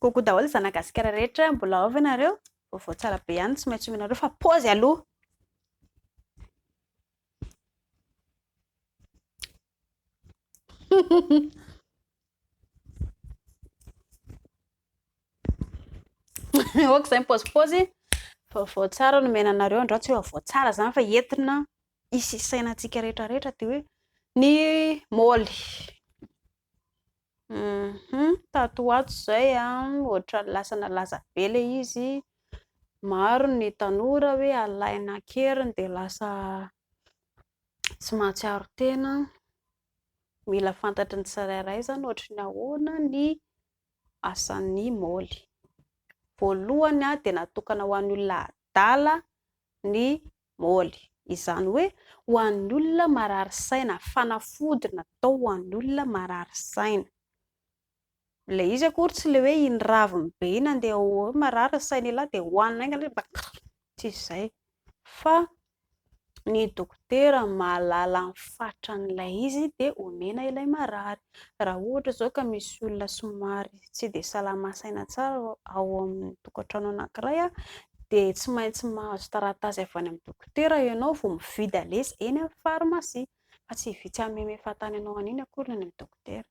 Kokoa daholo zanagasikara rehetra, mbola ao ve nareo? Vaovao tsara be ihany, tsy maintsy omenareo fa paozy aloha. Oka izay paozipaozy. Vaovao tsara no omenanareo androany, tsy hoe vaovao tsara zany fa entina isisainantsika rehetrarehetra dia hoe ny môly. Tato ato izay ohatra lasa nalaza be ilay izy, maro ny tanora hoe alaina keriny dia lasa tsy mahatsiaro tena. Mila fantatry ny tsirairay zany ohatra ny ahoana ny asan'ny môly. Voalohany dia natokana ho an'ny olona adala ny môly, izany hoe ho an'ny olona marary saina, fanafody natao ho an'ny olona marary saina. Ilay izy akory tsy ilay hoe iny raviny be iny andeha ho marary saina ilahy dia hohanina aingana tsy izay, fa ny dokotera mahalala ny fatran'ilay izy dia omena ilay marary. Raha ohatra izao ka misy olona somary tsy dia salama saina tsara ao amin'ny tokantrano anankiray dia tsy maintsy mahazo taratasy avy any amin'ny dokotera ianao vao mividy aleza eny amin'ny farmasia, fa tsy hividy hameme fahatany anao an'iny akory ny amin'ny dokotera.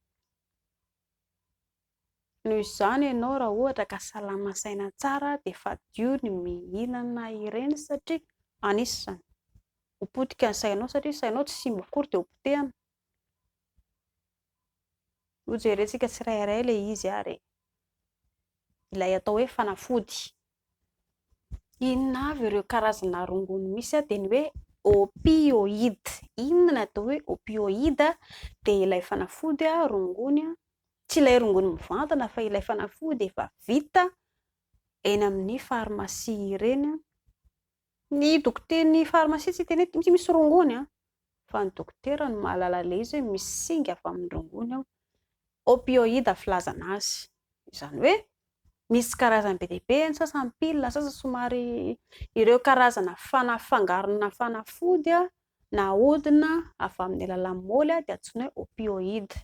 Noho izany ianao raha ohatra ka salama saina tsara dia fadio ny mihinana ireny satria anisany hopotika ny sainao, satria sainao tsy simba akory dia ho potehana. Hojerentsika tsirairay ilay izy ary ilay atao hoe fanafody. Inona avy ireo karazana rongony misy dia ny hoe opioïde. Inona no atao hoe opioïde? Dia ilay fanafody rongony, tsy ilay rongony mivantana fa ilay fanafody efa vita eny amin'ny farmasia ireny. Ny dokotera ny farmasia tsy teny hoe misy rongony fa ny dokotera no mahalala ilay izy hoe misy singa avy amin'ny rongony ao. Opioïde filazana azy, izany hoe misy karazany be dia be, ny sasany pilina, sasany somary ireo karazana fangarona fanafody nahodina avy amin'ny alalan'ny môly dia antsoina hoe opioïde.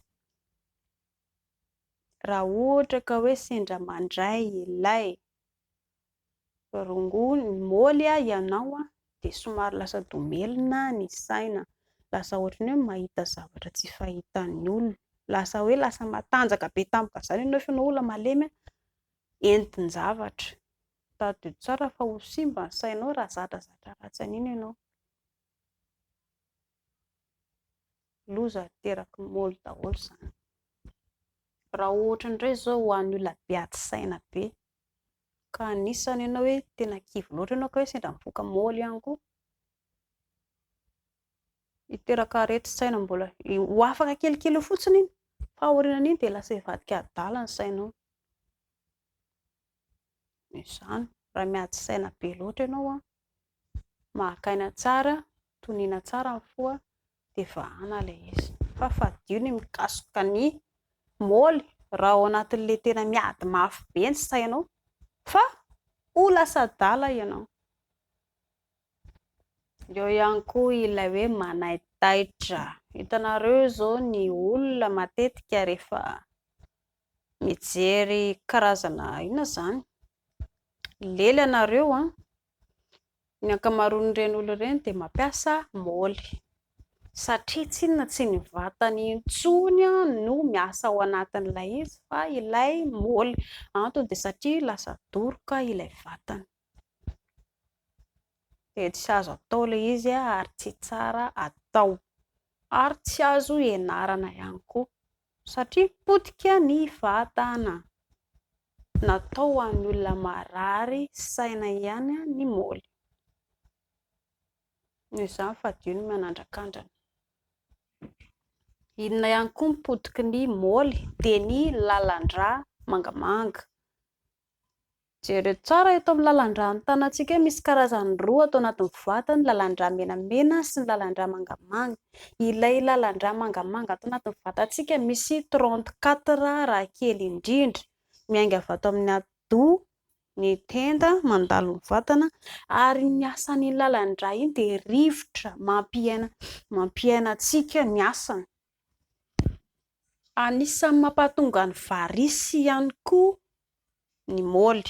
Raha ohatra ka hoe sendra mandray ilay rongony môly ianao dia somary lasa domelina ny saina, lasa ohatran'ny hoe mahita zavatra tsy fahitan'ny olona, lasa hoe lasa matanjaka be tampoka izany ianao efa olona malemy entin-javatra. Taddio tsara fa ho simba ny sainao raha zadrazatra ratsy an'iny ianao. Loza teraky môly daholo izany. Raha ohatra indray izao ho an'ny olona be ady saina be ka anisany ianao hoe tena kivy loatra ianao ka hoe sendra mivoaka môly ihany koa, hiteraka areti-saina mbola ho afaka kelikely fotsiny iny fa aorianan'iny dia lasa hivadika adala ny sainao. Izany raha miady saina be loatra ianao maka aina tsara, tonina tsara ny fo dia vahana ilay izy. Fa fadio ny mikasoka ny môly raha ao anatin'ilay tena miady mafy be ny sainao fa ho lasa adala ianao. Eo ihany koa ilay hoe manaitaitra. Hitanareo izao ny olona matetika rehefa mijery karazana inona izany lely ianareo ny ankamaroan'ireny olona ireny dia mampiasa môly satria tsy inona tsy ny vatany intsony no miasa ao anatin'ilay izy fa ilay môly. Antony dia satria lasa doroka ilay vatany dia tsy azo atao ilay izy ary tsy tsara atao ary tsy azo ianarana ihany koa satria potika ny vatana. Natao ho an'ny olona marary saina ihany ny môly. Noho izany fadio ny manandran-kandrana. Inona ihany koa mipotiky ny môly dia ny lalan-drà mangamanga. Jereo tsara eto amin'ny lalan-drà an-tanantsika misy karazany roa atao anatin'ny vatany, ny lalan-drà menamena sy ny lalan-drà mangamanga. Ilay lalan-drà mangamanga atao anatin'ny vatantsika misy 34 raha kely indrindra miainga avy ato amin'ny atidoha, ny tenda mandalo ny vatana ary ny asan'iny lalan-drà iny dia rivotra mampiaina antsika ny asany. Anisan'ny mampatonga ny varisy ihany koa ny môly.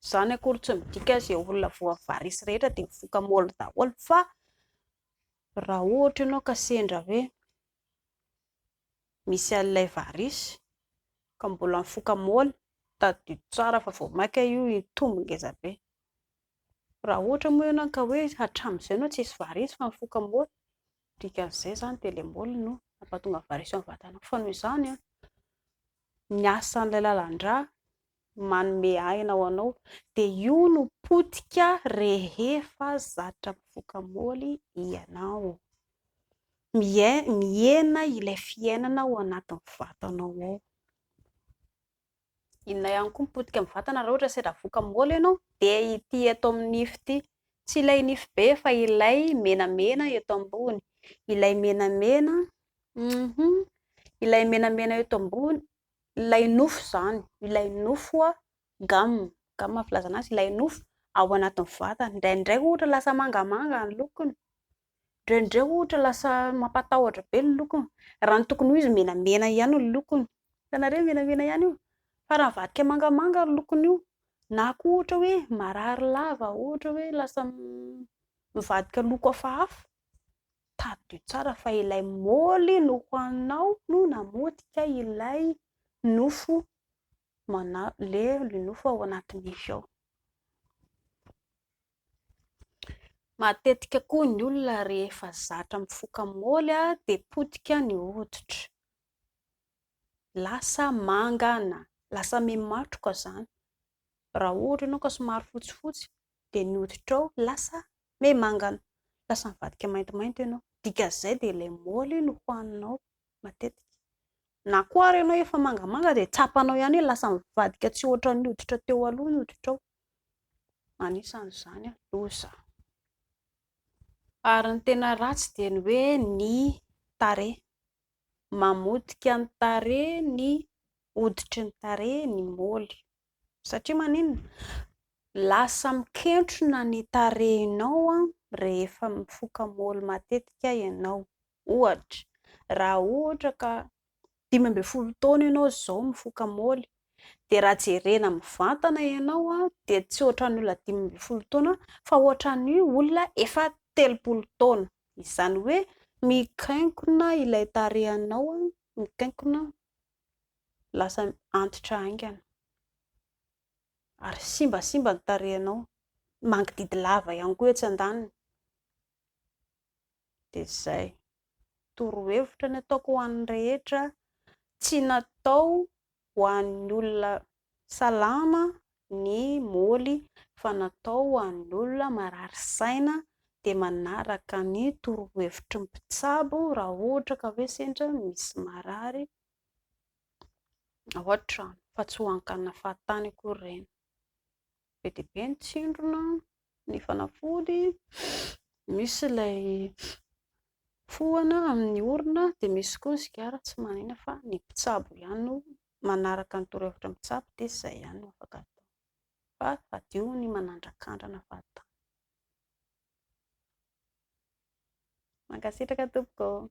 Zany akory tsy midika izay olona voavarisy rehetra dia mifoka môly daholo, fa raha ohatra ianao ka sendra hoe misy an'ilay varisy ka mbola mifoka môly, taddio tsara fa vao maika io hitombo ngeza be. Raha ohatra moa ianao ka hoe hatramin'izay ianao tsisy varisy fa mifoka môly, dikan'izay zany dia ilay môly no mampatonga varisy ao amin'ny vatanao. Fa noho izany ny asan'ilay lalan-drà manome aina ho anao, dia io no potika rehefa zatra mifoka môly ianao. Mihena ilay fiainana ao anatin'ny vatanao ao. Inona ihany koa mipotika amin'ny vatana raha ohatra sendra mifoka môly ianao, dia ity eto amin'ny nify ity, tsy ilay nify be fa ilay menamena eto ambony, ilay menamena, ilay menamena eto ambony, ilay nofo zany, ilay nofo gam filazana azy, ilay nofo ao anatin'ny vatana. Indraindray ohatra lasa mangamanga ny lokony, indraindray ohatra lasa mampatahotra be ny lokony, raha ny tokony ho izy menamena ihany ny lokony. Hitanareo menamena ihany io? Fa raha mivadika mangamanga ny lokony io, na koa ohatra hoe marary lava, ohatra hoe lasa mivadika loko hafahafa, taddio tsara fa ilay môly no hohaninao no namotika ilay nofo le nofo ao anaty nify ao. Matetika koa ny olona rehefa zatra mifoka môly dia potika ny hoditra, lasa mangana, lasa mimatroka zany. Raha ohatra ianao ka somary fotsifotsy dia ny hoditra ao lasa mimangana, lasa mivadika maintimainty ianao, dikan'izay dia ilay môly no hohaninao matetika. Na koa ary ianao efa mangamanga dia tsapanao ihany lasa mivadika tsy ohatran'ny hoditra teo aloha ny hoditra ao. Anisan'izany loza. Ary ny tena ratsy dia ny hoe ny tarehy, mamotika ny tarehy, ny hoditry ny tarehy ny môly. Satria maninona? Lasa mikentrona ny tarehinao rehefa mifoka môly matetika ianao. Ohatra, raha ohatra ka 15 taona ianao izao mifoka môly, dia raha jerena mivantana ianao dia tsy ohatran'ny olona 15 taona fa ohatran'ny olona efa 30 taona. Izany hoe mikankona ilay tarehinao, mikankona, lasa antitra haingana ary simbasimba ny tarehinao, mangididy lava ihany koa etsy andaniny. Dia izay torohevitra ny ataoko ho an'ny rehetra, tsy natao ho an'ny olona salama ny môly fa natao ho an'ny olona marary saina dia manaraka ny torohevitry ny mpitsabo raha ohatra ka hoe sendra misy marary ao an-trano, fa tsy ho ankanina fahatany akory ireny. Be dia be ny tsindrona, ny fanafody, misy ilay foana amin'ny orona, dia misy koa ny sigara, tsy maninona fa ny mpitsabo ihany no manaraka ny torohevitra ny mpitsabo dia izay ihany no afaka atao. Fa adio ny manandrakandana fahatany. Mankasitraka tompoko.